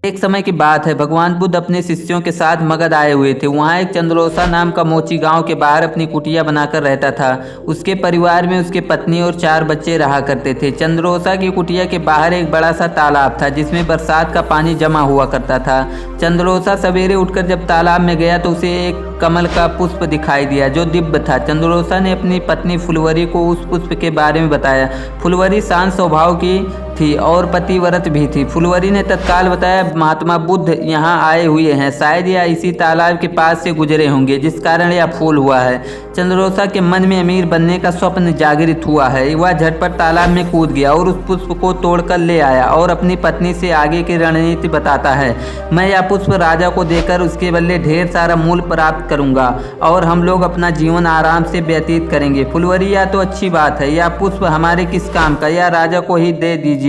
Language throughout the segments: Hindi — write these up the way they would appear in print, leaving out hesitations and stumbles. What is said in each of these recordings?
एक समय की बात है, भगवान बुद्ध अपने शिष्यों के साथ मगध आए हुए थे। वहाँ एक चंद्रोसा नाम का मोची गांव के बाहर अपनी कुटिया बनाकर रहता था। उसके परिवार में उसकी पत्नी और 4 बच्चे रहा करते थे। चंद्रोसा की कुटिया के बाहर एक बड़ा सा तालाब था जिसमें बरसात का पानी जमा हुआ करता था। चंद्रोसा सवेरे उठकर जब तालाब में गया तो उसे एक कमल का पुष्प दिखाई दिया जो दिव्य था। चंद्रोसा ने अपनी पत्नी फुलवरी को उस पुष्प के बारे में बताया। फुलवरी शांत स्वभाव की थी और पतिव्रत भी थी। फुलवरी ने तत्काल बताया, महात्मा बुद्ध यहाँ आए हुए हैं, शायद यह इसी तालाब के पास से गुजरे होंगे जिस कारण यह फूल हुआ है। चंद्रोसा के मन में अमीर बनने का स्वप्न जागृत हुआ है। वह झटपट तालाब में कूद गया और उस पुष्प को तोड़कर ले आया और अपनी पत्नी से आगे की रणनीति बताता है। मैं यह पुष्प राजा को देकर उसके बदले ढेर सारा मूल्य प्राप्त करूंगा और हम लोग अपना जीवन आराम से व्यतीत करेंगे। फुलवरी, यह तो अच्छी बात है, यह पुष्प हमारे किस काम का, यह राजा को ही दे दीजिए।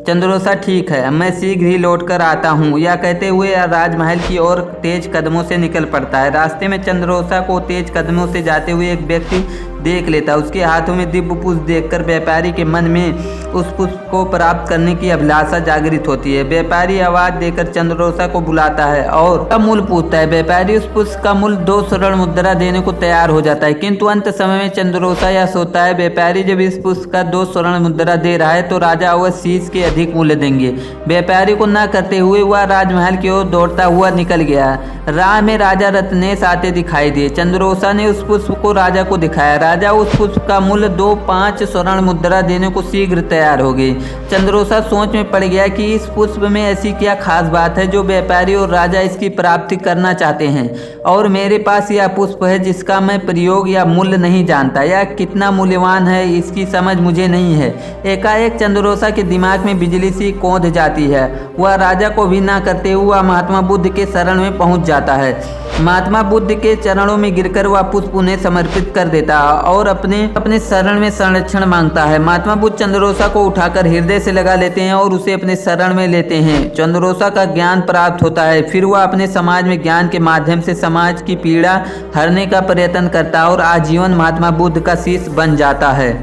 चंद्रोसा, ठीक है, मैं शीघ्र ही लौट कर आता हूँ। यह कहते हुए राजमहल की ओर तेज कदमों से निकल पड़ता है। रास्ते में चंद्रोसा को तेज कदमों से जाते हुए एक व्यक्ति देख लेता। उसके हाथों में दिव्य पुष्प देखकर व्यापारी के मन में उस पुष्प को प्राप्त करने की अभिलाषा जागृत होती है। व्यापारी आवाज देकर चंद्रोसा को बुलाता है और मूल्य पूछता है। व्यापारी उस पुष्प का मूल्य 2 स्वर्ण मुद्रा देने को तैयार हो जाता है, किंतु अंत समय में चंद्रोसा यह सोचता है, व्यापारी जब इस पुष्प का 2 स्वर्ण मुद्रा दे रहा है तो राजा वह शीश के अधिक मूल्य देंगे। व्यापारी को न करते हुए वह राजमहल की ओर दौड़ता हुआ निकल गया। राह में राजा रत्नेश आते दिखाई दिए। चंद्रोसा ने उस पुष्प को राजा को दिखाया। राजा उस पुष्प का मूल्य 5 स्वर्ण मुद्रा देने को शीघ्र तैयार हो गई। चंद्रोसा सोच में पड़ गया कि इस पुष्प में ऐसी क्या खास बात है जो व्यापारी और राजा इसकी प्राप्ति करना चाहते हैं और मेरे पास यह पुष्प है जिसका मैं प्रयोग या मूल्य नहीं जानता। यह कितना मूल्यवान है इसकी समझ मुझे नहीं है। एकाएक चंद्रोसा के दिमाग में बिजली सी कौंध जाती है। वह राजा को भी ना करते हुए महात्मा बुद्ध के शरण में पहुंच जाता है। महात्मा बुद्ध के चरणों में गिरकर वह पुष्प उन्हें समर्पित कर देता है और अपने शरण में संरक्षण मांगता है। महात्मा बुद्ध चंद्रोसा को उठाकर हृदय से लगा लेते हैं और उसे अपने शरण में लेते हैं। चंद्रोसा का ज्ञान प्राप्त होता है। फिर वह अपने समाज में ज्ञान के माध्यम से समाज की पीड़ा हरने का प्रयत्न करता है और आजीवन महात्मा बुद्ध का शिष्य बन जाता है।